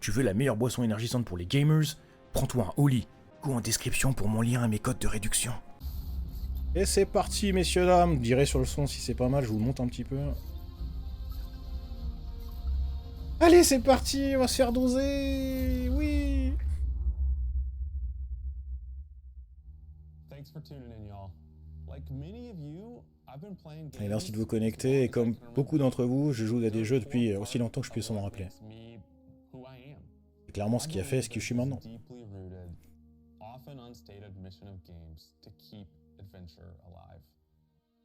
Tu veux la meilleure boisson énergisante pour les gamers? Prends-toi un Oli. Ou en description pour mon lien et mes codes de réduction. Et c'est parti, messieurs, dames. Vous direz sur le son si c'est pas mal, je vous le monte un petit peu. Allez, c'est parti, on va se faire doser. Oui. Et merci de vous connecter, et comme beaucoup d'entre vous, je joue à des jeux depuis aussi longtemps que je puisse m'en rappeler. C'est clairement ce qui a fait ce que je suis maintenant.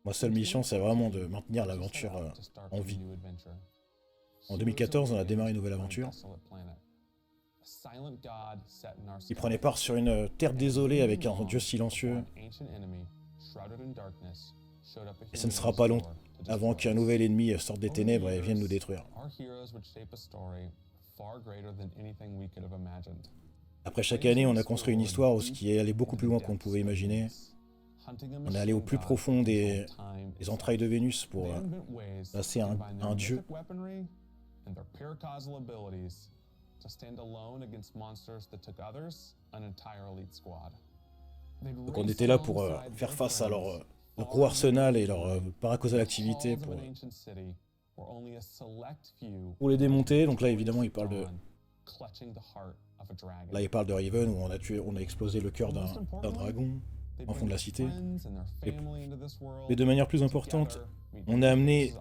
Ma seule mission, c'est vraiment de maintenir l'aventure en vie. En 2014, on a démarré une nouvelle aventure. Il prenait part sur une terre désolée avec un dieu silencieux. Et ce ne sera pas long avant qu'un nouvel ennemi sorte des ténèbres et vienne nous détruire. Après chaque année, on a construit une histoire qui est allée beaucoup plus loin qu'on ne pouvait imaginer. On est allé au plus profond des entrailles de Vénus pour passer un dieu. Donc on était là pour faire face à leur gros arsenal et leur paracausale activité pour les démonter. Donc là évidemment il parle de Raven où on a explosé le cœur d'un dragon en fond de la cité. Et de manière plus importante, on a amené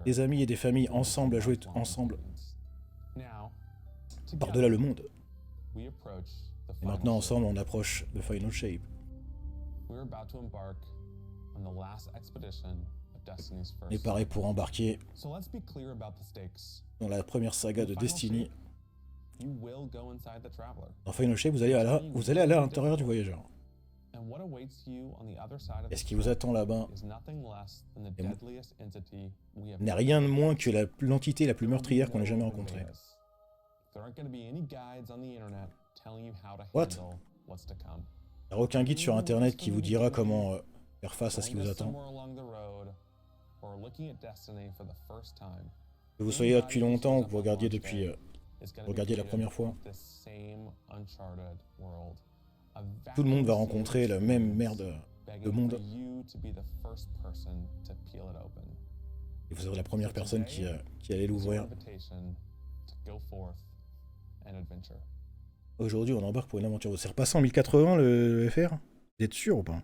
des amis et des familles ensemble à jouer ensemble par-delà le monde. Et maintenant ensemble on approche de Final Shape. On est paré pour embarquer dans la première saga de Destiny. Dans Final Shape, vous allez aller à l'intérieur du voyageur. Et ce qui vous attend là-bas n'est rien de moins que l'entité la plus meurtrière qu'on ait jamais rencontrée. What? Il n'y a aucun guide sur internet qui vous dira comment faire face à ce qui vous attend. Que vous soyez là depuis longtemps ou que vous regardiez la première fois. Tout le monde va rencontrer la même merde de monde. Et vous serez la première personne qui allait l'ouvrir. Aujourd'hui, on embarque pour une aventure. C'est repassé en 1080 le FR? Vous êtes sûr ou pas?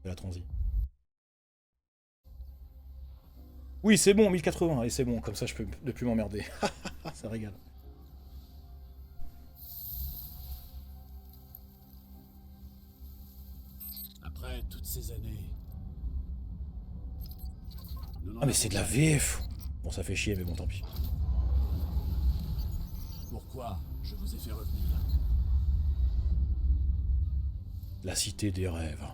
La transi. Oui, c'est bon, 1080. Et c'est bon, comme ça je peux ne plus m'emmerder. Ça régale. Après toutes ces années... Ah mais c'est de la VF. Bon, ça fait chier, mais bon, tant pis. Pourquoi je vous ai fait revenir? La cité des rêves.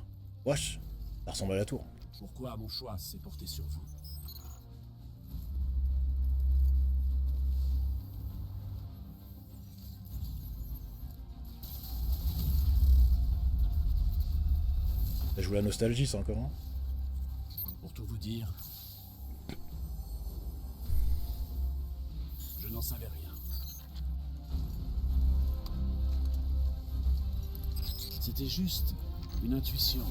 Wesh, ça ressemble à la tour. Pourquoi mon choix s'est porté sur vous? Ça joue la nostalgie, ça encore, hein? Pour tout vous dire, je n'en savais rien. C'était juste une intuition.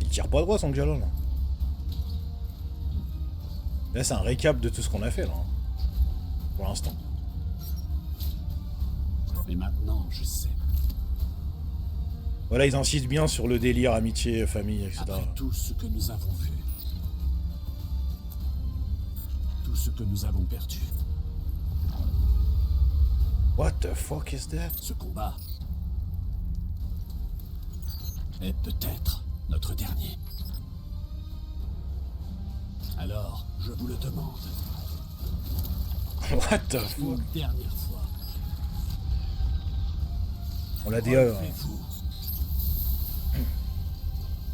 Il tire pas droit son Gijonh là. Là c'est un récap de tout ce qu'on a fait là. Pour l'instant. Mais maintenant, je sais. Voilà, ils insistent bien sur le délire, amitié, famille, etc. Après tout ce que nous avons fait. Tout ce que nous avons perdu. What the fuck is that? Ce combat est peut-être notre dernier. Alors, je vous le demande. What the fuck? Une dernière fois. On l'a DA.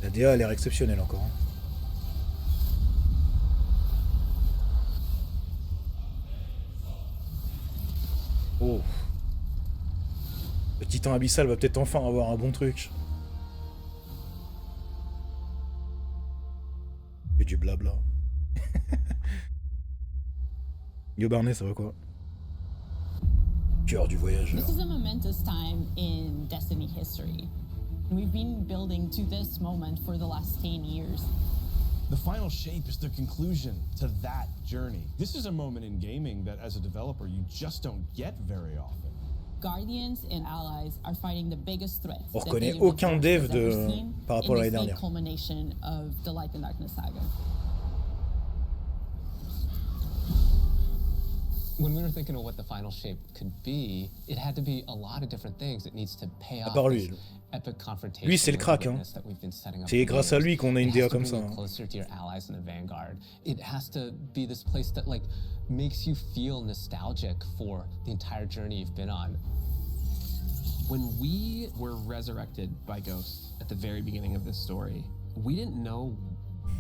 La DA a l'air exceptionnelle encore. Hein. Oh. Le titan abyssal va peut-être enfin avoir un bon truc. Et du blabla. Yo Barney, ça va quoi? Cœur du voyageur. This is a momentous time in Destiny history. We've been building to this moment for the last 10 years. The final shape is the conclusion to that journey. This is a moment in gaming that, as a developer, you just don't get very often. Guardians and allies are fighting the biggest threats. On reconnaît aucun dev par rapport à l'année dernière. Culmination of the Light and Darkness saga. When we were thinking of what the final shape could be, it had to be a lot of different things. It needs to pay off. À part lui. Epic confrontation. Lui, c'est le crack, hein. C'est grâce à lui qu'on a une DA comme ça. Hein. Closer to your allies in the vanguard. It has to be this place that like makes you feel nostalgic for the entire journey you've been on. When we were resurrected by ghosts at the very beginning of this story, we didn't know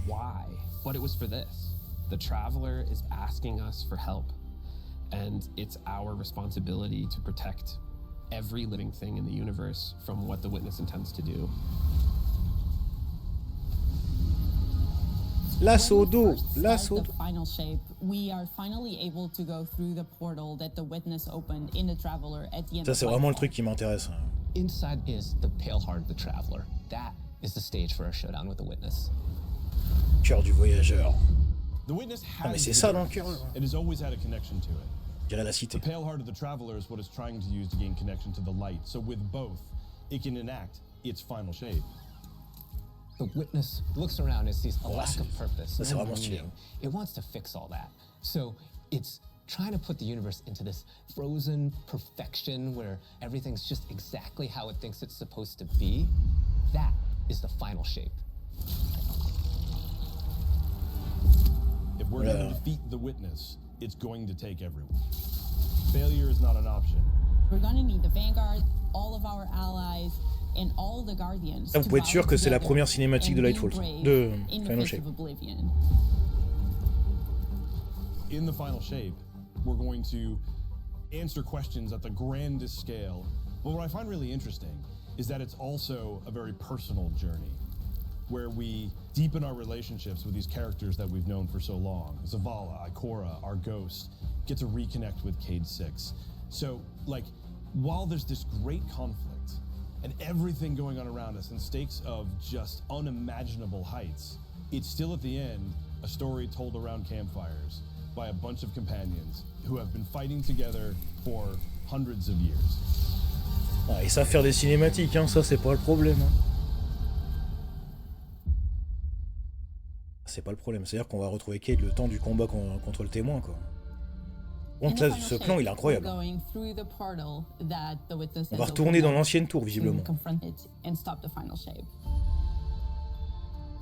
why, but it was for this. The traveler is asking us for help. And it's our responsibility to protect every living thing in the universe from what the witness intends to do. Lasso d'eau, lasso. The final shape, we are finally able to go through the portal that the witness opened in the traveler at the end. Ça c'est vraiment le truc qui m'intéresse. Inside is the pale heart of the traveler. That is the stage for our showdown with the witness. Cœur du voyageur. The witness has mais c'est ça dans le cœur. It has always had a connection to it. Dirais la cité. The pale heart of the traveler is what it's trying to use to gain connection to the light. So with both, it can enact its final shape. The witness looks around and sees a lack of purpose. Ça c'est vraiment stylé. It wants to fix all that. So it's trying to put the universe into this frozen perfection where everything's just exactly how it thinks it's supposed to be. That is the final shape. If we're going to defeat the witness, it's going to take everyone. Failure is not an option. We're going to need the vanguard, all of our allies, and all the guardians. Là, vous pouvez être sûr que c'est la première cinématique de Lightfall, de Final Shape. In the final shape, we're going to answer questions at the grandest scale. But what I find really interesting is that it's also a very personal journey, where we deepen our relationships with these characters that we've known for so long. Zavala, Ikora, our ghost, get to reconnect with Cade 6. So, like, while there's this great conflict and everything going on around us and stakes of just unimaginable heights, it's still at the end a story told around campfires by a bunch of companions who have been fighting together for hundreds of years. Ah, ils savent faire des cinématiques, hein, ça c'est pas le problème. Hein. C'est pas le problème, c'est-à-dire qu'on va retrouver Cade le temps du combat contre le témoin, quoi. Donc là, ce plan, il est incroyable. On va retourner dans l'ancienne tour, visiblement.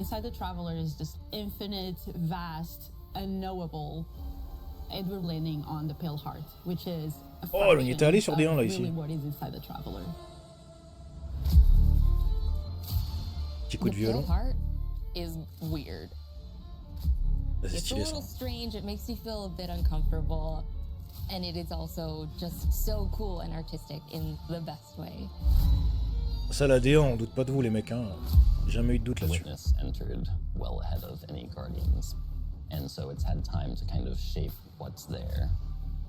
Inside the traveler is just infinite, vast, unknowable. And we're landing on the pale heart, which is oh, on y était allé sur D1 là ici. Petit coup de violon. Is weird. C'est stylé ça. It's a little strange, it makes you feel a bit uncomfortable, and it is also just so cool and artistic in the best way. Ça la D1, on doute pas de vous les mecs, hein. Jamais eu de doute là-dessus. Witness entered well ahead of any Guardians, and so it's had time to kind of shape what's there.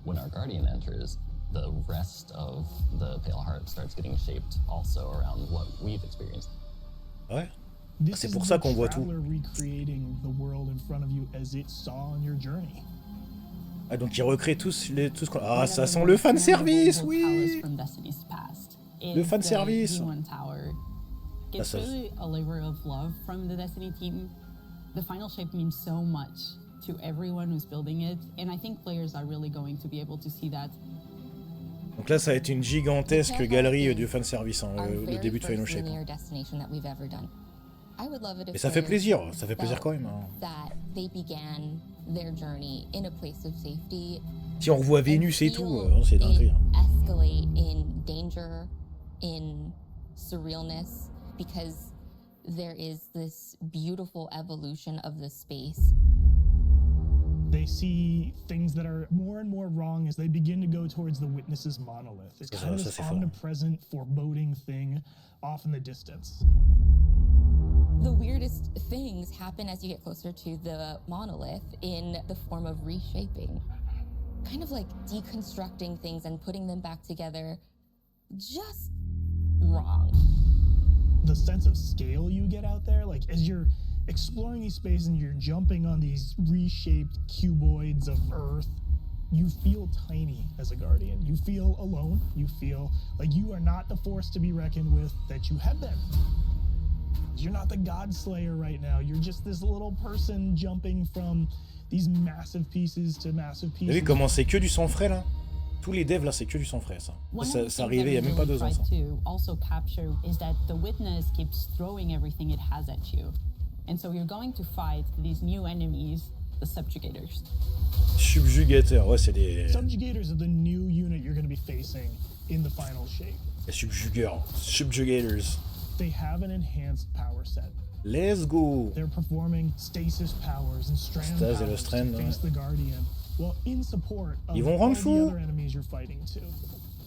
When our Guardian enters, the rest of the Pale Heart starts getting shaped also around what we've experienced. Ouais. C'est pour ça qu'on voit tout. Ah, donc il recrée tout ce qu'on... Ah, ça sent le fanservice, oui. Le fanservice. It's really a labor of love from the Destiny team. The final shape means so much to everyone who's building it, and I think players are really going to be able to see that. Donc là, ça va être une gigantesque galerie de fanservice, hein, le début de Final Shape. Et ça fait plaisir quand même. Hein. Si on revoit Vénus et tout, c'est dingue. Because there is this beautiful evolution of the space. They see things that are more and more wrong as they begin to go towards the witness's monolith. It's kind of this omnipresent, foreboding thing off in the distance. The weirdest things happen as you get closer to the monolith in the form of reshaping. kind of like deconstructing things and putting them back together just wrong. The sense of scale you get out there, like as you're exploring these spaces and you're jumping on these reshaped cuboids of Earth, you feel tiny as a Guardian. You feel alone. You feel like you are not the force to be reckoned with that you have been. You're not the God Slayer right now. You're just this little person jumping from these massive pieces to massive pieces. Vous avez vu comment c'est que du sang frais là? Tous les devs là, c'est que du sang frais ça. Ça arrivait il y a même pas 2 ans ça. Also capture is that the witness keeps throwing everything it has at you. And so you're going to fight these new enemies, the subjugators. Subjugateurs, ouais, c'est des... Subjugators are the new unit you're going to be facing in the final shape. Les subjugateurs. Subjugators. They have an enhanced power set. Let's go. They're performing stasis powers and strand powers to face the Guardian. Well, in support of Ils vont rendre the fou. other enemies you're fighting too.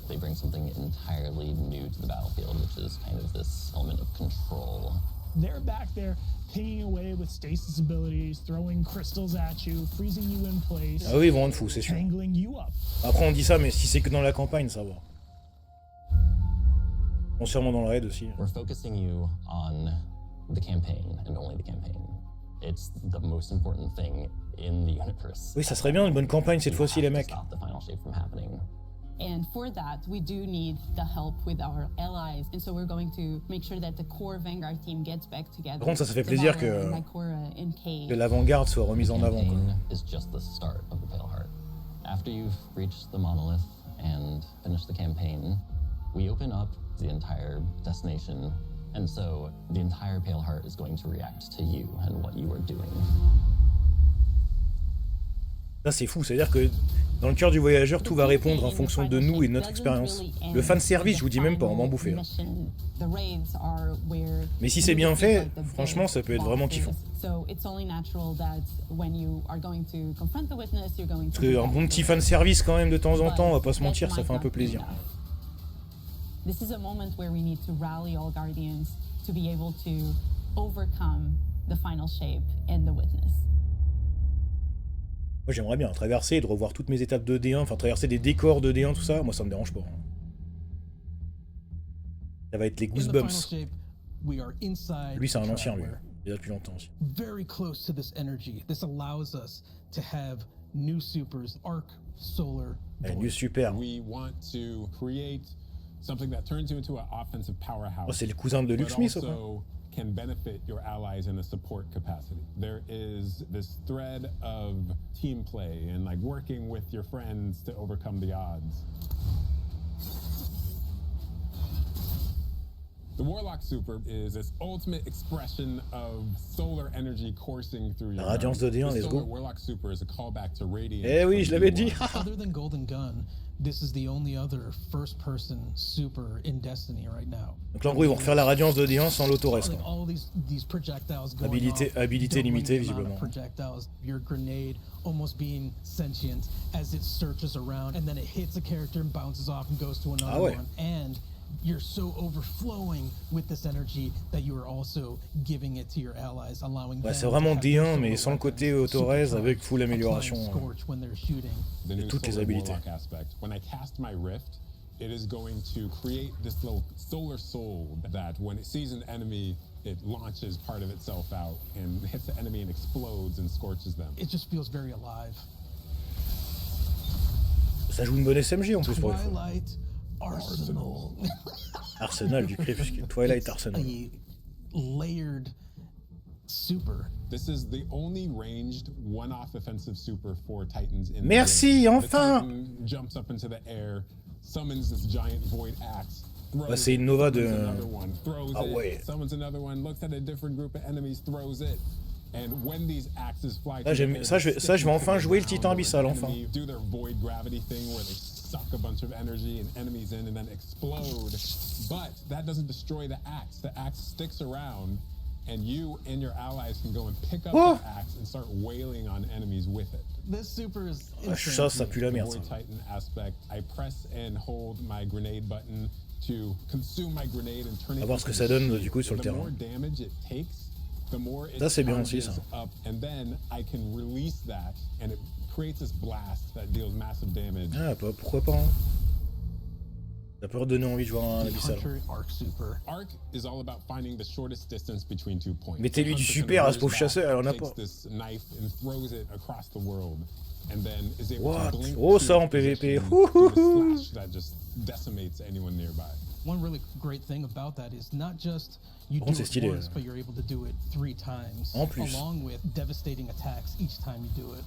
They bring something entirely new to the battlefield, which is kind of this element of control. They're back there pinging away with stasis abilities, throwing crystals at you, freezing you in place. Ah oui, ils vont rendre fou, c'est sûr. Tangling you up. Après on dit ça, mais si c'est que dans la campagne, ça va. Bon, sûrement dans le raid aussi. We're focusing you on the campaign and only the campaign. It's the most important thing in the universe. Oui, ça serait bien une bonne campagne cette fois-ci, les mecs. Stop the final shape from happening. And for that, we do need the help with our allies. And so we're going to make sure that the core Vanguard team gets back together. Par contre, ça fait plaisir que l'avant-garde soit remise en avant. The campaign is just the start of the Pale Heart. After you've reached the monolith and finished the campaign, we open up the entire destination. And so the entire Pale Heart is going to react to you and what you are doing. Ça c'est fou, c'est-à-dire que dans le cœur du voyageur, tout va répondre en fonction de nous et de notre expérience. Le fanservice, je vous dis même pas, on va en bouffer. Mais si c'est bien fait, franchement, ça peut être vraiment kiffant. Parce qu'un bon petit fanservice quand même de temps en temps, on va pas se mentir, ça fait un peu plaisir. This is a moment where we need to rally all Guardians to be able to overcome the final shape and the witness. Moi j'aimerais bien traverser, de revoir toutes mes étapes de D1, enfin traverser des décors de D1, tout ça, moi ça me dérange pas. Ça va être les goosebumps. Lui c'est un ancien lui, il est là depuis longtemps aussi. Very close to this energy. This allows us to have new supers, arc, solar. New super. We want to create something that turns you into an offensive powerhouse. Oh, c'est le cousin de Luke Smith, quoi. Can benefit your allies in a support capacity. There is this thread of team play and like working with your friends to overcome the odds. The Warlock Super is this ultimate expression of solar energy coursing through your radiance de D1, let's go. Warlock Super is a callback to Radiant. Eh oui, je l'avais dit. Other than Golden Gun, this is the only other first-person super in Destiny right now. Donc là, en gros, ils vont refaire la radiance de D1 sans l'autorest. Habilité limitée, visiblement. Your grenade almost being sentient as it searches around, and then it hits a character and bounces off and goes to another one. And you're so overflowing with this energy that you are also giving it to your allies, allowing them c'est vraiment D1 mais sans le côté autorez avec full amélioration de toutes les habilités. When I cast my rift, it is going to create this little solar soul that when it sees an enemy, it launches part of itself out and hits the enemy and explodes and scorches them. It just feels very alive. Ça joue une bonne SMG en plus pour une fois. Arsenal. Arsenal du crépuscule. Twilight Arsenal. Layered super. This is the only ranged one-off offensive super for Titans in Merci, enfin. The Titan jumps up into the air, summons this giant void axe. C'est une Nova de... Ah ouais. Summons another one, looks at a different group of enemies, throws it. And when these axes fly ça, je vais enfin jouer le Titan Abyssal, enfin. Do their void gravity thing where they suck a bunch of energy and enemies in and then explode. But that doesn't destroy the axe. The axe sticks around and you and your allies can go and pick up the axe and start wailing on enemies with it. This super is ça pue la merde. Void Titan aspect. I press and hold my grenade button to consume my grenade and turn it. On va voir ce que ça donne du coup sur le terrain. The more damage it takes, the more it ça c'est bien aussi ça. Up, and then I can release that and it creates this blast that deals massive damage. Ah, pourquoi pas, hein. T'as peur de donner envie de jouer un abyssal. Arc is all about finding the shortest distance between 2 points. Mettez-lui du super à ce pauvre chasseur, elle en a pas. This knife and throws it across the world, and then is able What? to blink Oh, ça en PVP. slash that just decimates anyone nearby. One really great thing about that is not just you Par do contre, c'est it stylé. once, but you're able to do it 3 times, En plus. along with devastating attacks each time you do it.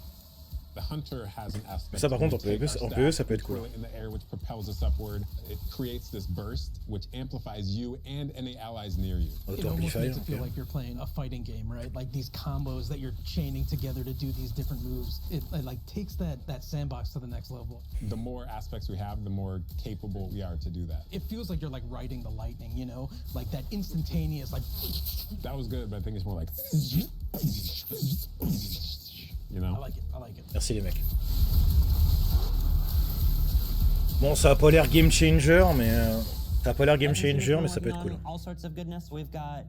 The hunter has an aspect. Ça, par contre, en where we PvP, take our PvE, staff, ça peut être cool. throw it in the air, which propels us upward. It creates this burst, which amplifies you and any allies near you. It almost makes it feel like you're playing a fighting game, right? Like these combos that you're chaining together to do these different moves. It like takes that sandbox to the next level. The more aspects we have, the more capable we are to do that. It feels like you're like riding the lightning, you know? Like that instantaneous, like... That was good, but I think it's more like... You know? I like it, I like it. Merci les mecs. Bon, ça a pas l'air game changer, mais ça a pas l'air game changer, mais ça peut être cool. All sorts of goodness. We've got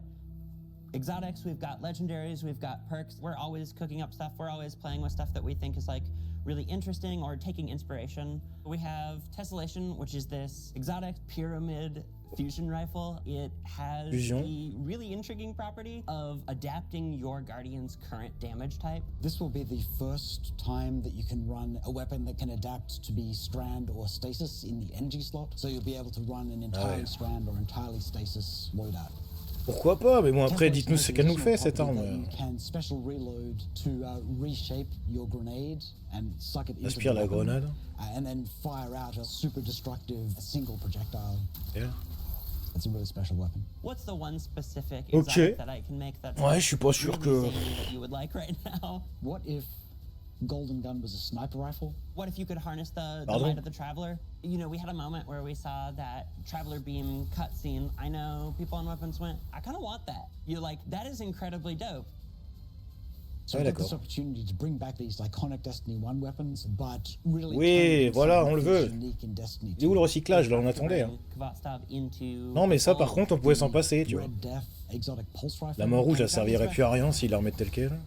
exotics, we've got legendaries, we've got perks. We're always cooking up stuff. We're always playing with stuff that we think is like really interesting or taking inspiration. We have Tessellation, which is this exotic pyramid fusion rifle. It has the really intriguing property of adapting your Guardian's current damage type. This will be the first time that you can run a weapon that can adapt to be strand or stasis in the energy slot. So you'll be able to run an entirely strand or entirely stasis loadout. Pourquoi pas, mais bon après dites-nous ce qu'elle nous fait cette arme. You can special reload to reshape your grenade and suck it into Aspire la grenade. And then fire out a super destructive single projectile. Yeah. It's a really special weapon. What's the one specific exotic that I can make that's ouais, je suis pas sûr que that you would like right now? What if Golden Gun was a sniper rifle? What if you could harness the light of the Traveler? You know, we had a moment where we saw that Traveler beam cutscene. I know people on Weapons went, I kind of want that. You're like, that is incredibly dope. So we had this opportunity to bring back these iconic Destiny 1 weapons, but really oui, voilà, on le veut. Il est où le recyclage là, on attendait. Hein. Non mais ça par contre on pouvait s'en passer, tu vois. La mort rouge elle servirait plus à rien s'il la remettent tel quel.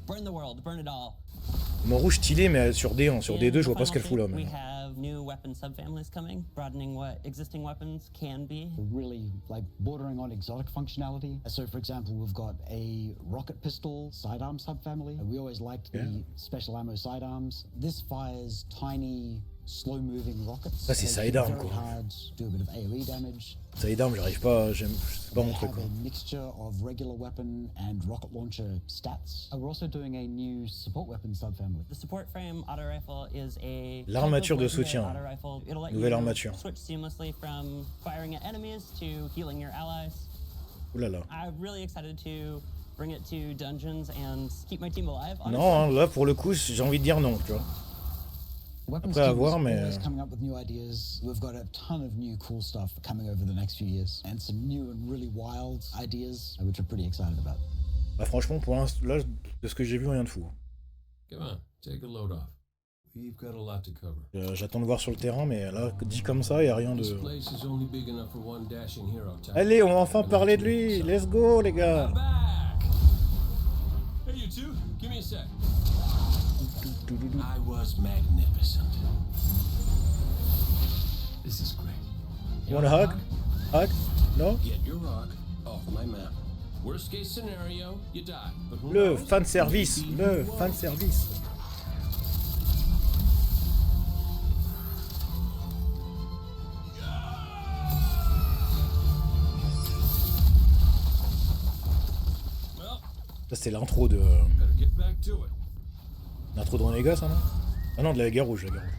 Mort rouge stylé mais sur D1, sur D2 je vois pas ce qu'elle fout là. We have new weapon subfamilies coming, broadening what existing weapons can be. Really like bordering on exotic functionality. So for example, we've got a rocket pistol sidearm subfamily. We always liked the special ammo sidearms. This fires tiny slow-moving rockets. Ça c'est sidearm quoi. Do a bit of AoE damage. Sidearm j'arrive pas, c'est pas mon truc. A mixture of regular weapon and rocket launcher stats. We're also doing a new support weapon subfamily. The support frame auto rifle is a l'armature de soutien. Nouvelle armature. Switch seamlessly from firing at enemies to healing your allies. Ouh là là. I'm really excited to bring it to dungeons and keep my team alive. Non, hein, là pour le coup, j'ai envie de dire non, tu vois. Après à voir, mais coming up with new ideas. We've got a ton of new cool stuff coming over the next few years, and some new and really wild ideas, which we're pretty excited about. Bah franchement, pour l'instant, là, de ce que j'ai vu, rien de fou. Come on, take a load off. We've got a lot to cover. J'attends de voir sur le terrain, mais là, dit comme ça, il y a rien de. Allez, on va enfin parler de lui. Let's go, les gars. Hey, you two, give me a sec. I was magnificent. This is great. You want a hug? Hug? No? Get your rock off my map. Worst case scenario, you die. Le fan service, le fan service. Ça c'est l'intro de. L'intro de Renégat, ça non? Ah non, de la guerre rouge, la guerre rouge.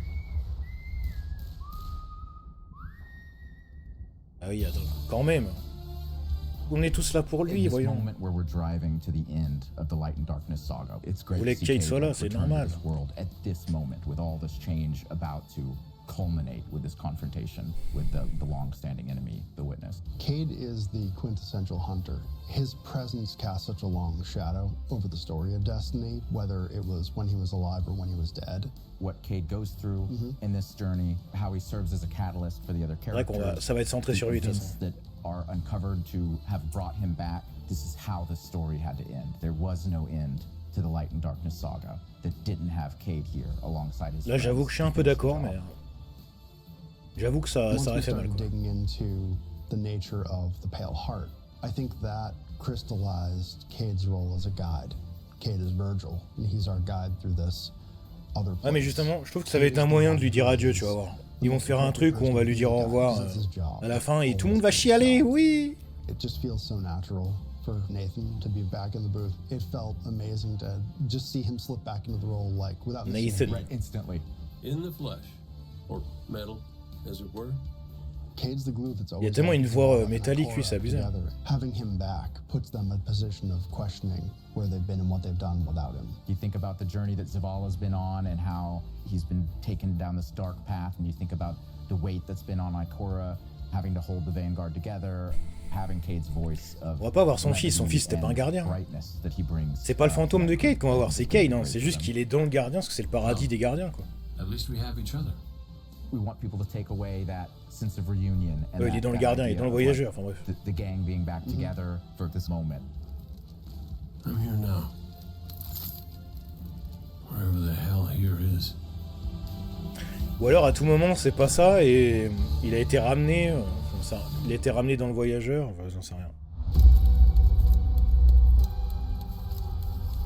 Ah oui, attends, quand même. On est tous là pour lui, voyons. Vous voulez que Cade soit là, c'est normal. Culminate with this confrontation with the long-standing enemy, the Witness. Cade is the quintessential hunter. His presence casts such a long shadow over the story of Destiny, whether it was when he was alive or when he was dead. What Cade goes through in this journey, how he serves as a catalyst for the other characters. Ça va être centré sur lui, de toute façon. That are uncovered to have brought him back. This is how the story had to end. There was no end to the Light and Darkness saga that didn't have Cade here alongside his Là, j'avoue que je suis un peu d'accord, mais j'avoue que ça Once we aurait fait mal. start Quoi. digging into the nature of the Pale Heart, I think that crystallized Cade's role as a guide. Cade is Virgil, and he's our guide through this other place. Ouais, mais justement, je trouve que ça va être un moyen de lui dire adieu, tu vas voir. Ils vont faire un truc où on va lui dire au revoir à la fin et tout le monde va chialer, oui. It just feels so natural for Nathan to be back in the booth. It felt amazing to just see him slip back into the role like without Nathan. Right, instantly. In the flesh, or metal, as it were. Cade's the glue that's Il y a always tellement une voix held métallique, Cora lui, c'est abusé. together. Having him back puts them in a position of questioning where they've been and what they've done without him. You think about the journey that Zavala's been on and how he's been taken down this dark path, and you think about the weight that's been on Ikora, having to hold the Vanguard together, having Cade's voice of... On va pas voir son fils c'était pas un gardien. C'est pas le fantôme de Cade qu'on va voir, c'est Cade, hein. C'est juste qu'il est dans le gardien parce que c'est le paradis des gardiens, quoi. At least we have each other. We want people to take away that sense of reunion. And Il est dans le gardien, il est dans le voyageur, enfin bref. The gang being back together for this moment. I'm here now. Wherever the hell here is. Ou alors à tout moment c'est pas ça et il a été ramené, il a été ramené dans le voyageur, enfin j'en sais rien.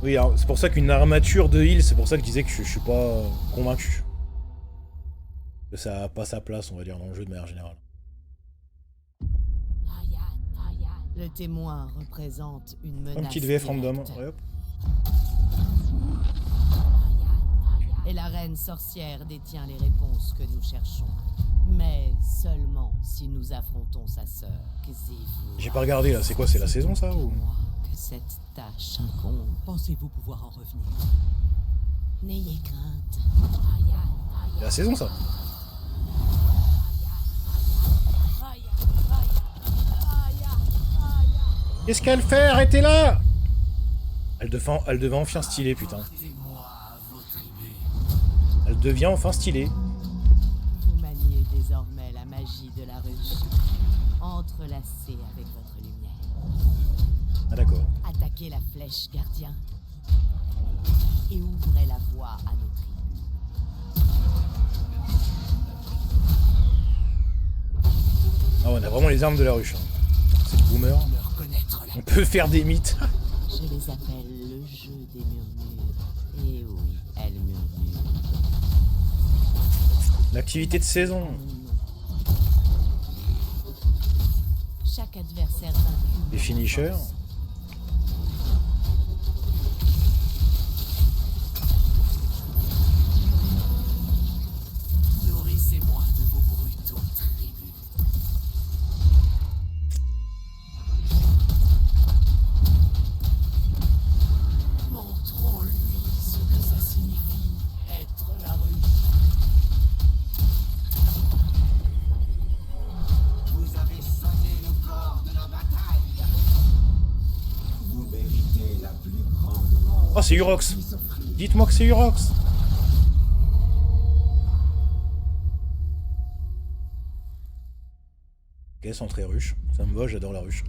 Oui, c'est pour ça qu'une armature de heal, c'est pour ça que je disais que je suis pas convaincu. Que ça a pas sa place, on va dire, dans le jeu de manière générale. Le témoin représente une menace. Un petit VF random, ouais, hop. Et la reine sorcière détient les réponses que nous cherchons. Mais seulement si nous affrontons sa sœur, Xivu. J'ai pas regardé là, c'est quoi, c'est la saison ça ou... Que cette tâche incombe. Pensez-vous pouvoir en revenir? N'ayez crainte. C'est la saison ça. Qu'est-ce qu'elle fait? Arrêtez-la! Elle devient enfin stylée, putain. Elle devient enfin stylée. Vous maniez désormais la magie de la ruche. Entrelacée avec votre lumière. Ah d'accord. Attaquez la flèche gardien. Et ouvrez la voie à nos tribus. Ah on a vraiment les armes de la ruche. Hein. C'est le boomer. On peut faire des mythes. Je les appelle le jeu des murmures. Et oui, elles murmurent. L'activité de saison. Chaque adversaire vaincu. Les finishers. Nourrissez-moi de vos brutaux tribus. Montrons-lui ce que ça signifie être la ruche. Vous avez sonné le corps de la bataille. Vous méritez la plus grande mort. Oh, c'est Urox. Dites-moi que c'est Urox. Ok, centré ruche. Ça me va, j'adore la ruche.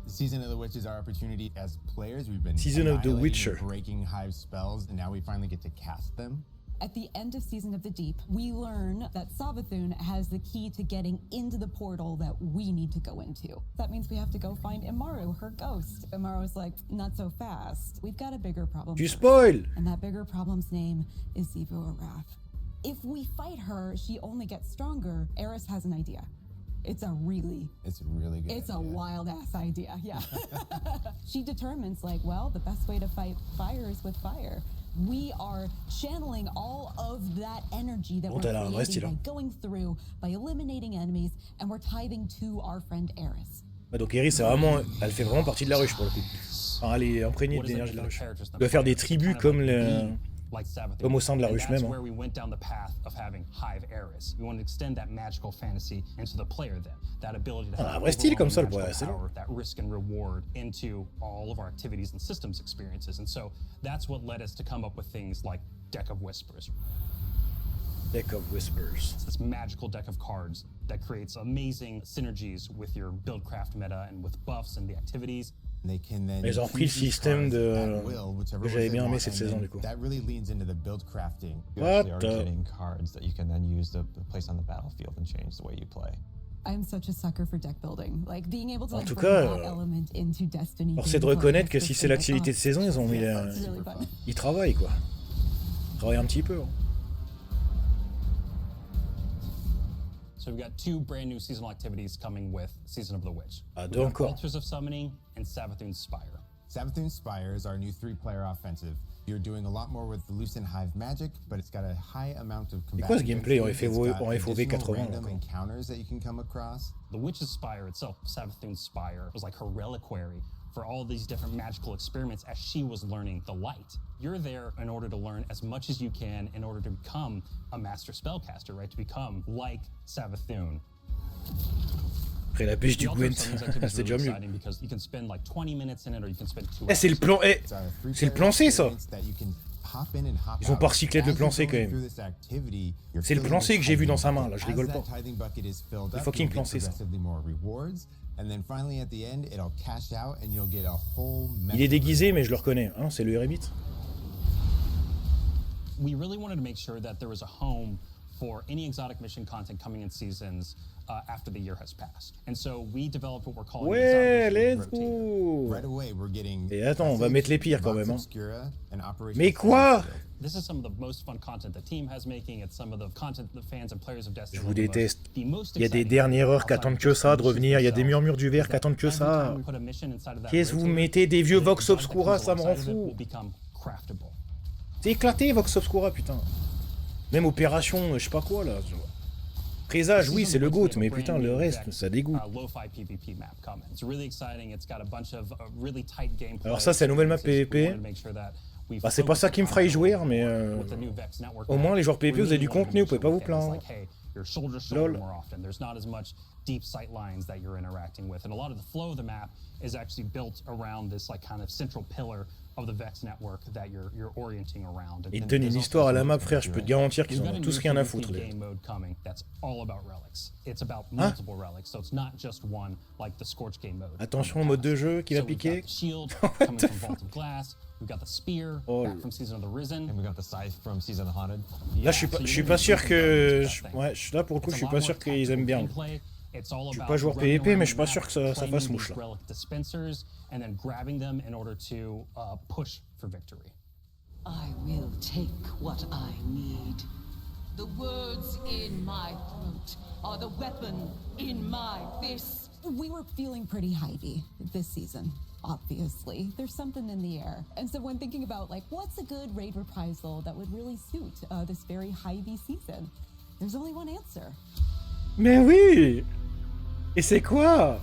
Season of the Witch is our opportunity as players. We've been Season of the annihilating Witcher. and breaking Hive spells, and now we finally get to cast them. At the end of Season of the Deep, we learn that Savathun has the key to getting into the portal that we need to go into. That means we have to go find Imaru, her ghost. Imaru's like, not so fast. We've got a bigger problem. Tu spoil! And that bigger problem's name is Xivu Arath. If we fight her, she only gets stronger. Eris has an idea. It's a really good It's idea. a wild ass idea, yeah. She determines like, well, the best way to fight fire is with fire. We are channeling all of that energy that we're creating by going through, by eliminating enemies, and we're tithing to our friend Eris. Ouais, donc Eris, elle fait vraiment partie de la ruche pour le coup. Enfin, elle est imprégnée de l'énergie de la ruche. Elle doit faire des tribus comme au sein de la ruche même. That's where we went down the path of having Hive Eris. We want to extend that magical fantasy into the player then. That ability to have un vrai style comme ça, le bois, c'est power, that risk and reward into all of our activities and systems experiences. And so that's what led us to come up with things like Deck of Whispers. Deck of Whispers. It's this magical deck of cards that creates amazing synergies with your buildcraft meta and with buffs and the activities. Ils ont repris le système de... que j'avais bien aimé cette saison du coup. What I'm such a sucker for deck building. Like being able to En like tout bring cas, that element into Destiny. alors c'est de reconnaître que si c'est l'activité de saison, ils ont mis ils travaillent quoi. Ils travaillent un petit peu. Hein. So we've got 2 brand new seasonal activities coming with Season of the Witch. Ah, deux encore. Altars of Summoning and Savathun's Spire. Savathun's Spire is our new 3-player offensive. You're doing a lot more with the Lucent Hive magic, but it's got a high amount of C'est quoi ce gameplay en FOV 80 random encounters that you can come across. The Witch's Spire itself, Savathun's Spire, was like her reliquary for all these different magical experiments as she was learning the light. You're there in order to learn as much as you can in order to become a master spellcaster, right? To become like Savathun. Après la pêche du Gwent, c'est déjà mieux. Eh, c'est le plan... Eh, c'est le plan C, ça. Ils ont pas recyclé le plan C, quand même. C'est le plan C que j'ai vu dans sa main, là, je rigole pas. Le fucking plan C, ça. Il est déguisé, mais je le reconnais. Hein, c'est le eremite. We really wanted to make sure that there was a home for any exotic mission content coming in seasons after the year has passed. And so we developed what we're calling ouais, let's go. Et attends, on va mettre les pires quand même. Hein. Mais quoi? This is some of the most fun content the team has making. It's some of the content the fans and players of Destiny. Je vous déteste. Il y a des dernières heures qui attendent que ça de revenir. Il y a des murmures du verre qui attendent que ça. Qu'est-ce que vous mettez des vieux Vox Obscura, ça me rend fou. C'est éclaté Vox Obscura, putain. Même opération, je sais pas quoi là. Présage, oui, c'est le GOAT, mais putain, le reste, ça dégoûte. Alors ça, c'est la nouvelle map PvP. Bah, c'est pas ça qui me fera y jouer, mais au moins les joueurs PvP, vous avez du contenu, vous pouvez pas vous plaindre. Lol. Deep sight lines that you're interacting with, and a lot of the flow of the map is actually built around this like kind of central pillar of the Vex network that you're orienting around. Ils donnent une histoire à la map, frère. Je peux te garantir qu'ils en ont tous rien à foutre. Attention au mode de jeu qui va piquer. Là, je suis pas sûr que. Ouais, là pour le coup, je suis pas sûr qu'ils aiment bien. Je suis pas joueur PvP, mais je suis pas sûr que ça fasse mouche là. I will take what I need. The words in my throat are the weapon in my fist. We were feeling pretty Hivey this season. Obviously, there's something in the air. And so when thinking about like what's a good raid reprisal that would really suit this very Hivey season, there's only one answer. Mais oui! Et c'est quoi?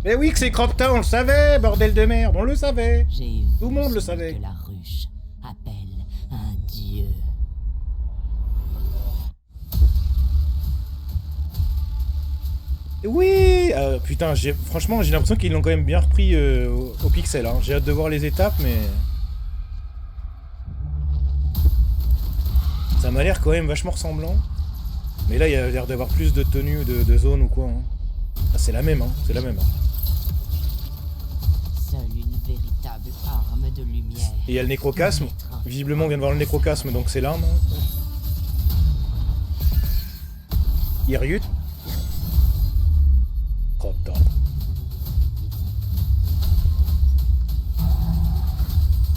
Mais oui que c'est Cropta, on le savait, bordel de merde, on le savait. Tout le monde le savait. Que la ruche appelle un dieu. Oui, putain, franchement, j'ai l'impression qu'ils l'ont quand même bien repris au pixel. Hein. J'ai hâte de voir les étapes, mais... Ça m'a l'air quand même vachement ressemblant. Mais là, il y a l'air d'avoir plus de tenues, de zones ou quoi. Hein. Ah, c'est la même, hein. C'est la même. Hein. Seule une véritable arme de lumière. Et il y a le nécrocasme. Visiblement, on vient de voir le nécrocasme, donc c'est l'arme. Hein. Irut. Oh putain.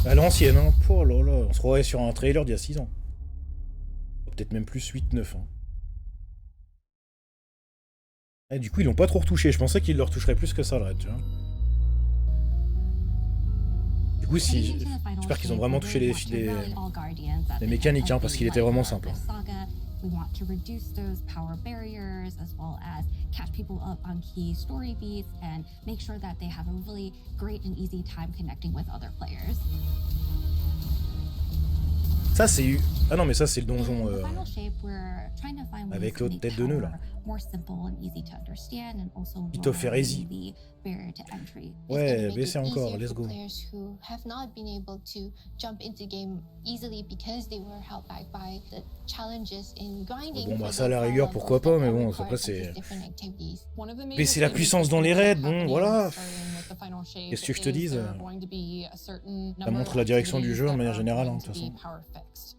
À l'ancienne, hein. Oh là là. On se croirait sur un trailer d'il y a 6 ans. Peut-être même plus 8-9. Hein. Et du coup, ils l'ont pas trop retouché. Je pensais qu'ils le retoucheraient plus que ça, le raid, tu vois. Du coup, si... j'espère qu'ils ont vraiment touché les mécaniques, hein, parce qu'il était vraiment simple. We want to reduce those power barriers as well as catch people up on key story beats and make sure that they have a really great and easy time connecting with other players. Ça c'est... Ah non mais ça c'est le donjon avec l'autre tête de nœud là. more simple and easy to understand, and also Il t'offre easy. the barrier to entry. Ouais, baissez encore, let's go. Players who have not been able to jump into game easily because they were held back by the challenges in grinding. Bon, bah ça, à la rigueur, pourquoi pas, mais bon, après, c'est... Baisser la puissance dans les raids, bon, voilà. Qu'est-ce que je te dise? Ça montre la direction du jeu, de manière générale, hein, de toute façon.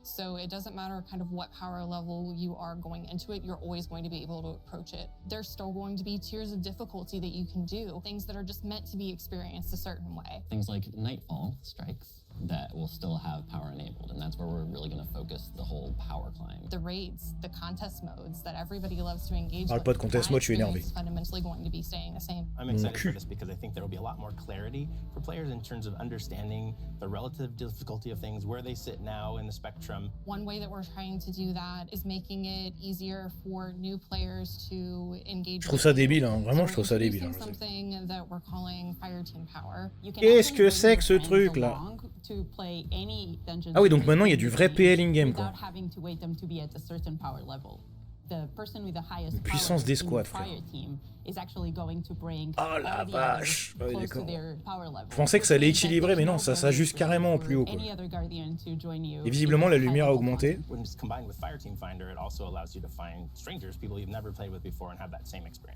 So it doesn't matter kind of what power level you are going into it, you're always going to be able to approach it. There's still going to be tiers of difficulty that you can do, things that are just meant to be experienced a certain way. Things like nightfall strikes that will still have power enabled, and that's where we're really going to focus the whole power climb. The raids, the contest modes that everybody loves to engage Parle pas de contest mode, je suis énervé. Fundamentally going to be staying the same. I'm excited for this because I think there will be a lot more clarity for players in terms of understanding the relative difficulty of things, where they sit now in the spectrum. One way that we're trying to do that is making it easier for new players to engage. Je trouve ça débile, hein. Vraiment, je trouve ça débile. Something that we're calling fire team power. Qu'est-ce que c'est que ce truc là? Ah oui, donc maintenant il y a du vrai PL in-game, quoi. Une puissance d'escouade, frère. Oh la vache! Ah oui, d'accord. Je pensais que ça allait équilibrer, mais non, ça s'ajuste carrément au plus haut, quoi. Et visiblement, la lumière a augmenté.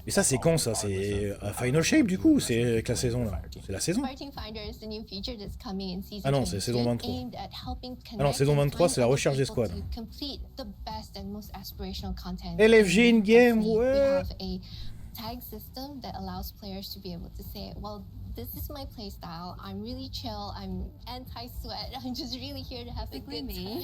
Et ça, c'est quand, ça? C'est à Final Shape, du coup, ou c'est avec la saison, là? C'est la saison? Ah non, c'est saison 23. Ah non, saison 23, c'est la recherche d'escouade. LFG in-game, ouais! Tag system that allows players to be able to say, well, this is my playstyle. I'm really chill. I'm anti-sweat. I'm just really here to have a good time.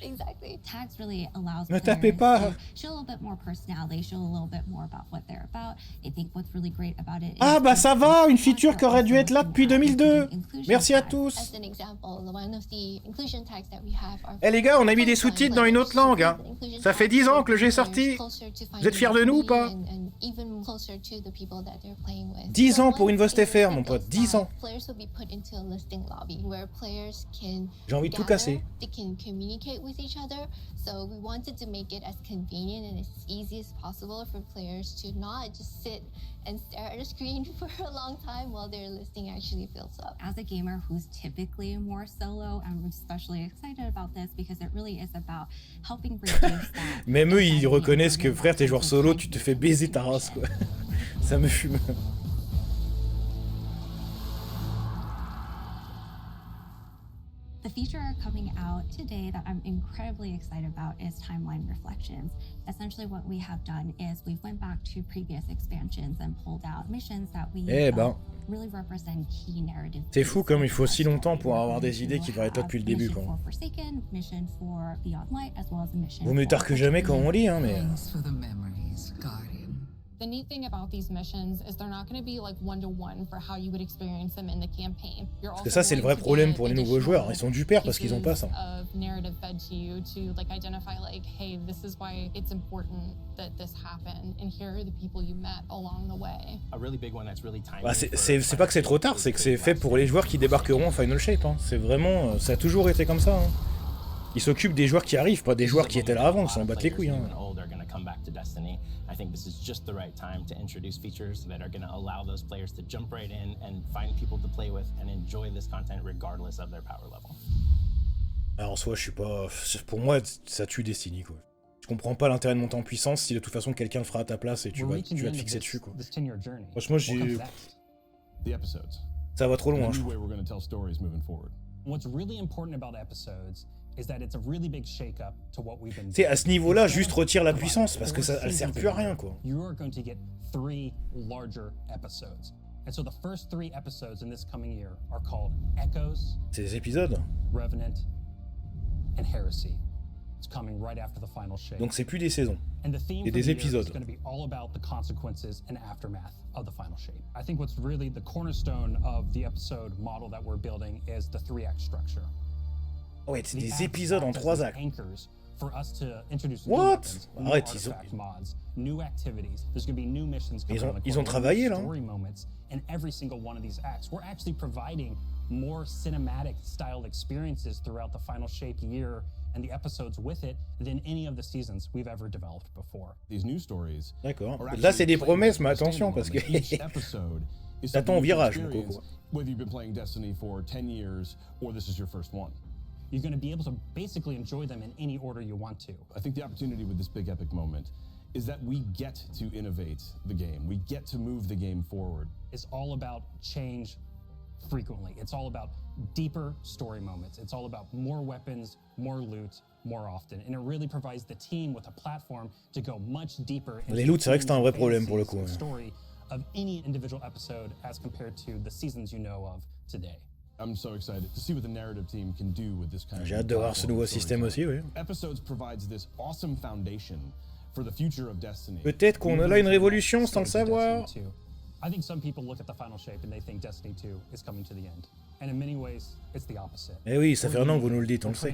Exactly. Tags really allows Ne players tapez pas. to show a little bit more personality, show a little bit more about what they're about. I think what's really great about it is Ah bah ça va, une feature qui aurait dû être là depuis 2002. Merci à tous. As an example, one of the inclusion tags that we have are Eh les gars, on a mis des sous-titres dans une autre langue, hein. Ça fait 10 ans que le jeu est sorti. Vous êtes fiers de nous ou pas? 10 ans pour une voix FR, mon pote, 10 ans. J'ai envie de tout casser. So we wanted to make it as convenient and as easy as possible for players to not just sit and stare at a screen for a long time while their listing actually fills up. As a gamer who's typically more solo, I'm especially excited about this because it really is about helping reduce that. Même eux, ils reconnaissent que frère, t'es joueur solo, tu te fais baiser ta race, quoi. Ça me fume. The feature coming out today that I'm incredibly excited about is Timeline Reflections. Essentially what we have done is we've went back to previous expansions and pulled out missions that we really represent key narrative. C'est fou comme il faut si longtemps pour avoir des idées qui devraient être là depuis le début, quoi. Vaut mieux tard que jamais quand on lit, hein, mais... The neat thing about these missions is they're not going to be like one-to-one for how you would experience them in the campaign. Parce que ça, c'est le vrai problème pour les nouveaux joueurs. Ils sont du père parce qu'ils ont pas ça. Narrative fed to you to like identify like, hey, this is why it's important that this happened, and here are the people you met along the way. A really big one that's really timely. Bah, c'est pas que c'est trop tard, c'est que c'est fait pour les joueurs qui débarqueront en Final Shape. Hein. C'est vraiment, ça a toujours été comme ça. Hein. Ils s'occupent des joueurs qui arrivent, pas des joueurs qui étaient là avant. Ils s'en battent les couilles. Hein. I think this is just the right time to introduce features that are going to allow those players to jump right in and find people to play with and enjoy this content regardless of their power level. Alors en soi, je suis pas... Pour moi, ça tue Destiny, quoi. Je comprends pas l'intérêt de monter en puissance si de toute façon quelqu'un le fera à ta place et tu vas te fixer dessus, quoi. Franchement, j'ai... Ça va trop loin, je trouve. What's really important about episodes is that it's a really big shake-up to what we've been doing. C'est à ce niveau-là, juste retire la puissance parce que ça, elle sert plus à rien, quoi. You are going to get 3 larger episodes. And so the first 3 episodes in this coming year are called Echoes. C'est des épisodes. Revenant and Heresy. It's coming right after the final shape. Donc c'est plus des saisons. C'est des épisodes. It's going to be all about the consequences and aftermath of the final shape. I think what's really the cornerstone of the episode model that we're building is the 3-act structure. Ouais, c'est des épisodes en 3 actes. What? Arrête, ils ont travaillé là. And every single one of these acts, we're actually providing more cinematic styled experiences throughout the final shape year and the episodes with it than any of the seasons we've ever developed before. These new stories. D'accord. Là, c'est des promesses, mais attention, parce que t'attends au virage, mon coco. Whether you've been playing Destiny for 10 years or this is your first one. You're going to be able to basically enjoy them in any order you want to. I think the opportunity with this big epic moment is that we get to innovate the game. We get to move the game forward. It's all about change frequently. It's all about deeper story moments. It's all about more weapons, more loot, more often. And it really provides the team with a platform to go much deeper. Les loots, c'est vrai que c'est un vrai problème pour le coup. Story of any individual episode as compared to the seasons you know of today. I'm so excited to see what the narrative team can do with this kind of. J'ai hâte de voir ce nouveau système aussi, oui. Episodes provides this awesome foundation for the future of Destiny. Peut-être qu'on a là une révolution sans le savoir. I think some people look at the final shape and they think Destiny 2 is coming to the end. And in many ways, it's the opposite. Eh oui, ça fait un an que vous nous le dites, on le sait.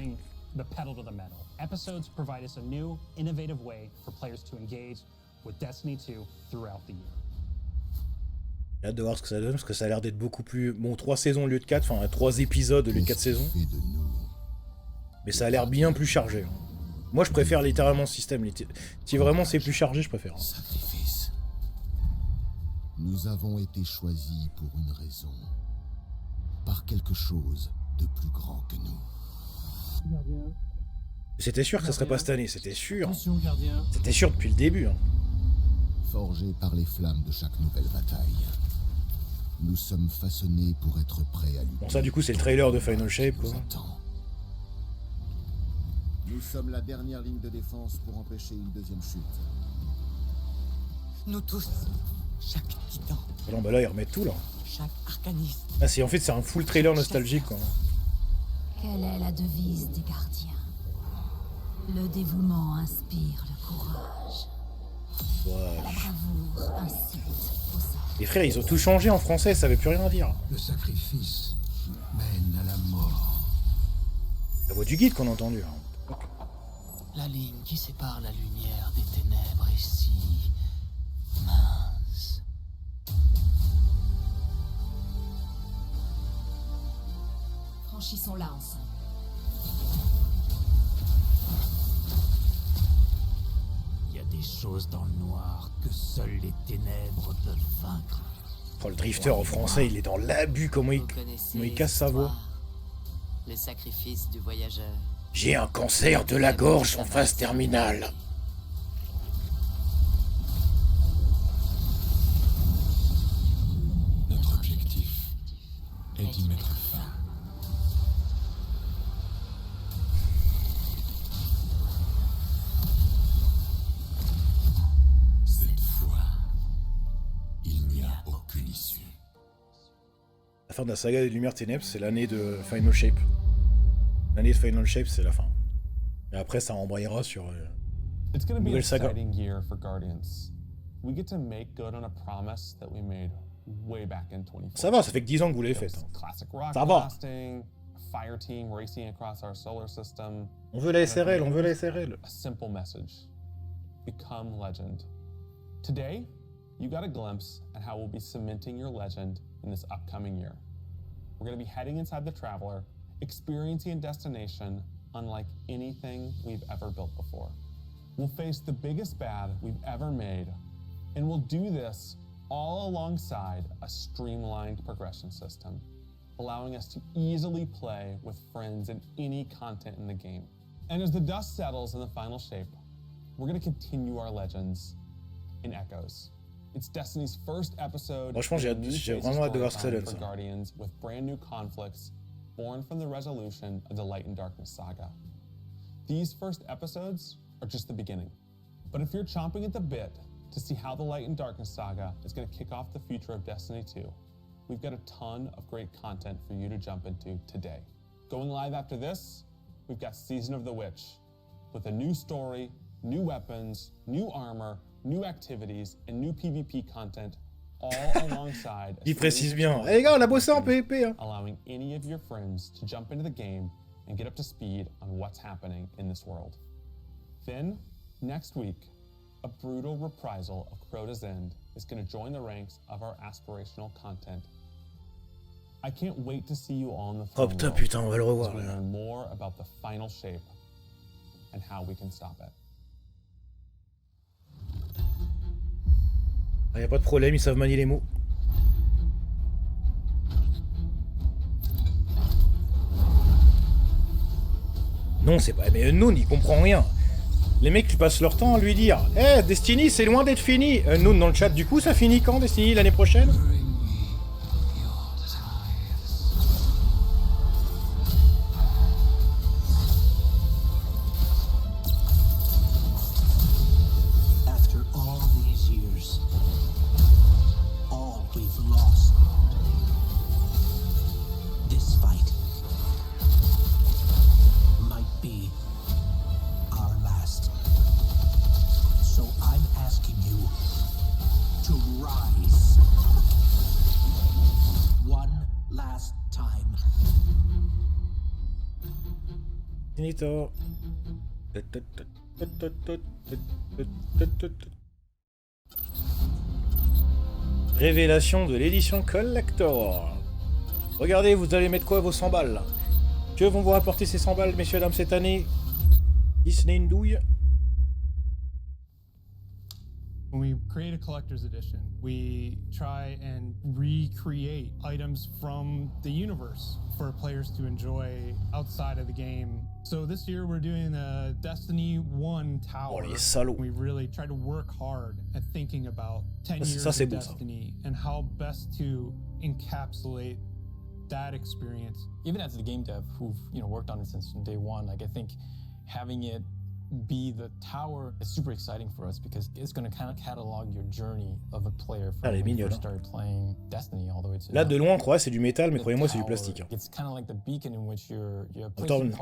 The pedal to the metal. Episodes provide us a new, innovative way for players to engage with Destiny 2 throughout the year. J'ai hâte de voir ce que ça donne, parce que ça a l'air d'être beaucoup plus... Bon, 3 saisons au lieu de 4, enfin 3 épisodes au lieu de 4 saisons. Mais ça a l'air bien plus chargé. Moi, je préfère littéralement ce système. Si vraiment c'est plus chargé, je préfère. Sacrifice. Nous avons été choisis pour une raison. Par quelque chose de plus grand que nous. C'était sûr que ça serait pas cette année, c'était sûr. Attention, gardien. C'était sûr depuis le début. Hein. Forgés par les flammes de chaque nouvelle bataille, nous sommes façonnés pour être prêts à lutter. Bon, ça, du coup, c'est le trailer de Final Shape, quoi. Nous sommes la dernière ligne de défense pour empêcher une deuxième chute. Nous tous, chaque titan. Ah non, bah là, ils remettent tout, là. Chaque arcaniste. Ah, en fait, c'est un full trailer nostalgique, quoi. Quelle est la devise des gardiens? Le dévouement inspire le courage. Ouais. La bravoure incite au sang. Les frères, ils ont tout changé en français, ça veut plus rien dire. Le sacrifice mène à la mort. La voix du guide qu'on a entendu. Hein. La ligne qui sépare la lumière des ténèbres est si mince. Franchissons-la ensemble. Il y a des choses dans le noir que seules les ténèbres peuvent vaincre. Oh, le drifter en français, il est dans l'abus, comment il casse sa voix. Les sacrifices du voyageur. J'ai un cancer de la gorge en phase terminale. Notre objectif est d'y mettre fin. Cette fois, il n'y a aucune issue. La fin de la saga des Lumières Ténèbres, c'est l'année de Final Shape. L'année de Final Shape, c'est la fin. Et après, ça embrayera sur It's going to be an nouvelle saga. exciting year for Guardians. We get to make good on a promise that we made way back in 2014. Ça va, ça fait que 10 ans que vous l'avez fait. Hein. Classic rock Ça va. blasting, a fire team racing across our solar system. On veut la SRL, on veut la SRL. A simple message. Become legend. Today, you got a glimpse at how we'll be cementing your legend in this upcoming year. We're going to be heading inside the Traveler, experiencing a destination unlike anything we've ever built before. We'll face the biggest bad we've ever made, and we'll do this all alongside a streamlined progression system, allowing us to easily play with friends in any content in the game. And as the dust settles in the final shape, we're going to continue our legends in Echoes. It's Destiny's first episode. Franchement, j'ai vraiment hâte de voir ce que ça donne, ça. Guardians with brand new conflicts born from the resolution of the Light and Darkness saga. These first episodes are just the beginning. But if you're chomping at the bit to see how the Light and Darkness saga is going to kick off the future of Destiny 2, we've got a ton of great content for you to jump into today. Going live after this, we've got Season of the Witch, with a new story, new weapons, new armor, new activities, and new PvP content, all alongside. Il précise bien. Eh les gars, on a bossé en PvP. Hein. Allowing any of your friends to jump into the game and get up to speed on what's happening in this world. Then, next week, a brutal reprisal of Crota's End is going to join the ranks of our aspirational content. I can't wait to see you all in the Oh putain, on va le revoir. as we learn more about the final shape and how we can stop it. Ah, y a pas de problème, ils savent manier les mots. Non, c'est pas... Mais Unknown, il comprend rien. Les mecs, ils passent leur temps à lui dire « Eh, Destiny, c'est loin d'être fini !» Unknown dans le chat, du coup, ça finit quand, Destiny, l'année prochaine? Finito. Révélation de l'édition Collector. Regardez, vous allez mettre quoi vos 100 balles? Que vont vous rapporter ces 100 balles, messieurs, dames, cette année? Disney une douille. When we create a collector's edition, we try and recreate items from the universe for players to enjoy outside of the game. So this year we're doing a Destiny 1 tower. Oh, les salauds. We really try to work hard at thinking about 10 years of Destiny and how best to encapsulate that experience. Even as the game dev who've worked on it since day one, like I think having it be the tower is super exciting for us because it's going to kind of catalog your journey of a player from when you first started playing Destiny all the way to là de loin on croit c'est du métal mais croyez-moi c'est du plastique. It's kind of like the beacon in which you're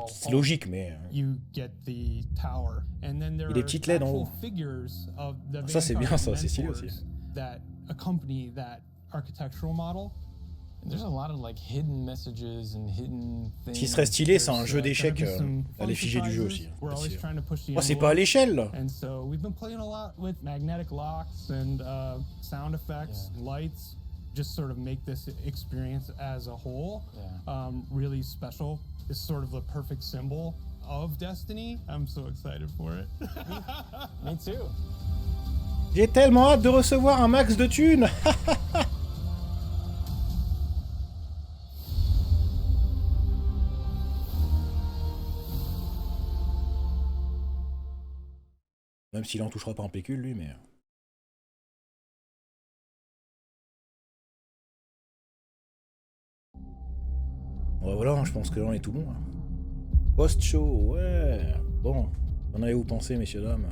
c'est logique mais you get the tower and then there il y a des petites LED en haut. Ça c'est bien ça, c'est stylé aussi. That accompany that architectural model. There's a lot of like hidden messages and hidden things. Ce qui serait stylé, c'est un jeu d'échecs à l'effigie du jeu aussi. Oh, c'est pas à l'échelle là. And so we've been playing a lot with magnetic locks and sound effects, lights, just sort of make this experience as a whole really special. It's sort of the perfect symbol of Destiny. I'm so excited for it. Me too. J'ai tellement hâte de recevoir un max de thunes. Même s'il en touchera pas un pécule, lui, mais... Ouais, voilà, je pense que là, on est tout bon. Post-show, ouais. Bon, en avez-vous pensé, messieurs, dames?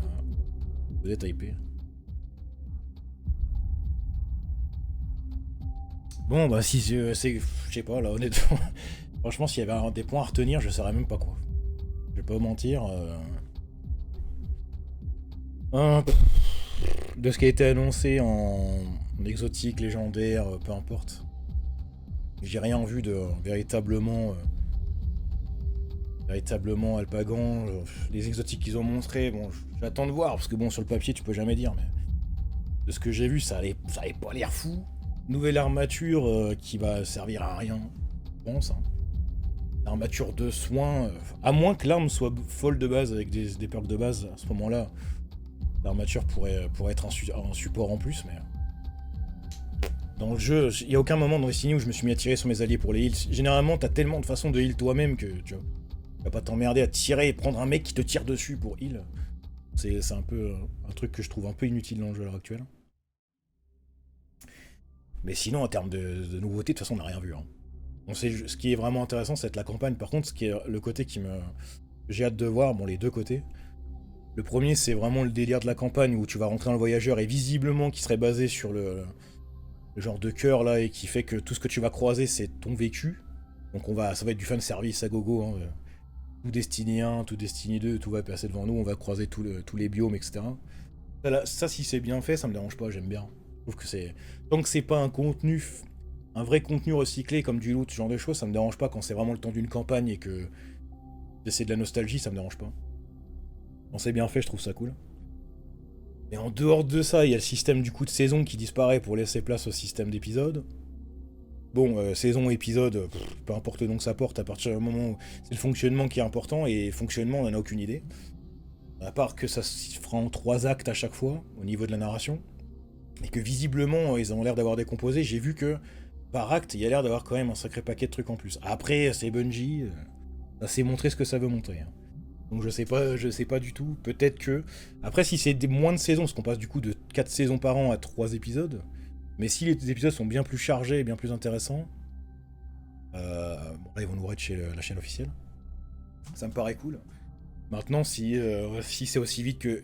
Vous êtes hypés. Bon, bah, si c'est... Je sais pas, là, honnêtement... Franchement, s'il y avait des points à retenir, je saurais même pas quoi. Je vais pas vous mentir... de ce qui a été annoncé en exotique, légendaire, peu importe. J'ai rien vu de véritablement alpagan. Les exotiques qu'ils ont montrés, bon, j'attends de voir, parce que bon, sur le papier, tu peux jamais dire, mais de ce que j'ai vu, ça avait pas l'air fou. Nouvelle armature qui va servir à rien, je pense. Hein. Armature de soins, à moins que l'arme soit folle de base, avec des perks de base, à ce moment-là. L'armature pourrait être un support en plus, mais... Dans le jeu, il n'y a aucun moment dans Destiny où je me suis mis à tirer sur mes alliés pour les heals. Généralement, t'as tellement de façons de heal toi-même que tu vas pas t'emmerder à tirer et prendre un mec qui te tire dessus pour heal. C'est un peu un truc que je trouve un peu inutile dans le jeu à l'heure actuelle. Mais sinon, en termes de nouveautés, de toute façon, on n'a rien vu. Hein. On sait, ce qui est vraiment intéressant, c'est la campagne. Par contre, ce qui est le côté qui me... J'ai hâte de voir, bon, les deux côtés. Le premier, c'est vraiment le délire de la campagne où tu vas rentrer dans le voyageur et visiblement qui serait basé sur le genre de cœur là et qui fait que tout ce que tu vas croiser, c'est ton vécu. Donc ça va être du fan service à gogo. Hein. Tout Destiny 1, tout Destiny 2, tout va passer devant nous, on va croiser tous les biomes, etc. Ça, si c'est bien fait, ça me dérange pas, j'aime bien. Je trouve que c'est... Tant que c'est pas un vrai contenu recyclé comme du loot, ce genre de choses, ça me dérange pas quand c'est vraiment le temps d'une campagne et que c'est de la nostalgie, ça me dérange pas. Quand c'est bien fait, je trouve ça cool. Mais en dehors de ça, il y a le système du coup de saison qui disparaît pour laisser place au système d'épisode. Bon, saison, épisode, peu importe le nom que ça porte, à partir du moment où c'est le fonctionnement qui est important, et fonctionnement, on n'en a aucune idée. À part que ça se fera en 3 actes à chaque fois, au niveau de la narration. Et que visiblement, ils ont l'air d'avoir décomposé. J'ai vu que, par acte, il y a l'air d'avoir quand même un sacré paquet de trucs en plus. Après, c'est Bungie, ça s'est montré ce que ça veut montrer. Hein. Donc je sais pas du tout. Peut-être que... Après, si c'est moins de saisons, parce qu'on passe du coup de 4 saisons par an à 3 épisodes, mais si les épisodes sont bien plus chargés et bien plus intéressants, bon, là, ils vont nous raid chez la chaîne officielle. Ça me paraît cool. Maintenant, si c'est aussi vite que...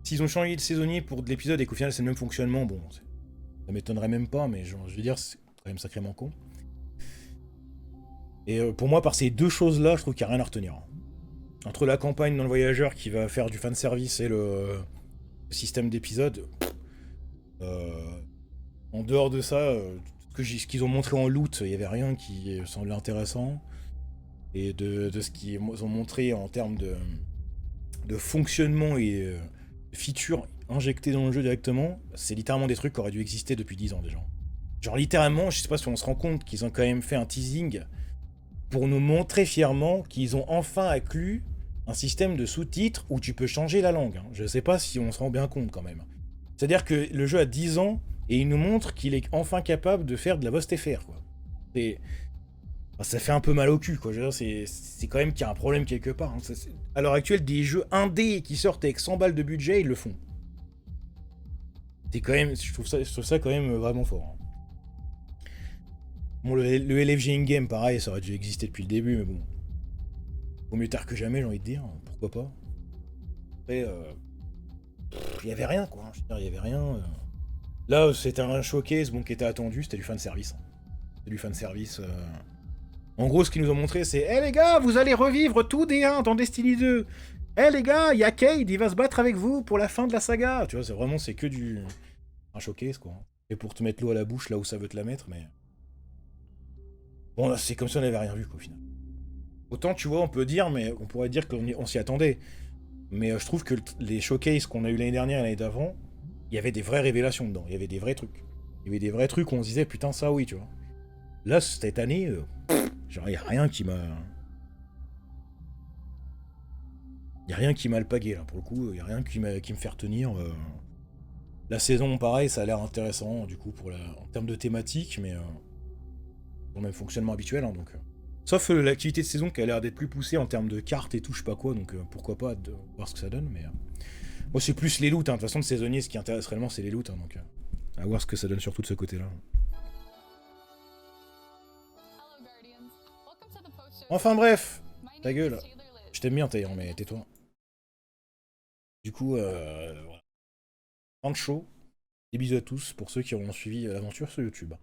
S'ils ont changé de saisonnier pour de l'épisode et qu'au final c'est le même fonctionnement, bon, ça m'étonnerait même pas, mais je veux dire, c'est quand même sacrément con. Et pour moi, par ces deux choses-là, je trouve qu'il n'y a rien à retenir. Entre la campagne dans le voyageur qui va faire du fanservice et le système d'épisodes, en dehors de ça, ce qu'ils ont montré en loot, il n'y avait rien qui semblait intéressant. Et de ce qu'ils ont montré en termes de fonctionnement et features injectées dans le jeu directement, c'est littéralement des trucs qui auraient dû exister depuis 10 ans déjà. Genre littéralement, je sais pas si on se rend compte qu'ils ont quand même fait un teasing pour nous montrer fièrement qu'ils ont enfin inclus un système de sous-titres où tu peux changer la langue. Hein. Je sais pas si on se rend bien compte quand même. C'est-à-dire que le jeu a 10 ans et il nous montre qu'il est enfin capable de faire de la voix TFR, quoi. Ça fait un peu mal au cul, quoi. Je veux dire, c'est quand même qu'il y a un problème quelque part. Hein. À l'heure actuelle, des jeux indés qui sortent avec 100 balles de budget, ils le font. C'est quand même, je trouve ça quand même vraiment fort. Hein. Bon, le LFG in-game, pareil, ça aurait dû exister depuis le début, mais bon. Vaut mieux tard que jamais, j'ai envie de dire. Pourquoi pas. Après, il y avait rien, quoi. Je veux dire, il y avait rien. Là, c'était un showcase bon, qui était attendu, c'était du fanservice. C'était du fanservice. En gros, ce qu'ils nous ont montré, c'est « Eh les gars, vous allez revivre tout D1 dans Destiny 2 Eh les gars, il y a Cade, il va se battre avec vous pour la fin de la saga !» Tu vois, c'est vraiment, c'est que du... un showcase, quoi. Et pour te mettre l'eau à la bouche, là où ça veut te la mettre, mais... Bon, là, c'est comme si on n'avait rien vu, quoi, au final. Autant, tu vois, on peut dire, mais on pourrait dire qu'on s'y attendait. Mais je trouve que les showcases qu'on a eu l'année dernière et l'année d'avant, il y avait des vraies révélations dedans, il y avait des vrais trucs. Il y avait des vrais trucs où on se disait « Putain, ça, oui », tu vois. Là, cette année... genre, il n'y a rien qui m'a... Il n'y a rien qui m'a alpagué, là, pour le coup. Il n'y a rien qui me fait retenir. La saison, pareil, ça a l'air intéressant, du coup, en termes de thématique, mais... pour le même fonctionnement habituel, hein, donc... Sauf l'activité de saison qui a l'air d'être plus poussée en termes de cartes et tout, je sais pas quoi, donc pourquoi pas de voir ce que ça donne, mais... Moi, c'est plus les loots, hein. De toute façon, de saisonnier, ce qui intéresse réellement, c'est les loots, hein, donc... à voir ce que ça donne surtout de ce côté-là. Enfin bref, ta gueule. Je t'aime bien, Taylor, mais tais-toi. Du coup, voilà. Fin de show. Des bisous à tous pour ceux qui auront suivi l'aventure sur YouTube.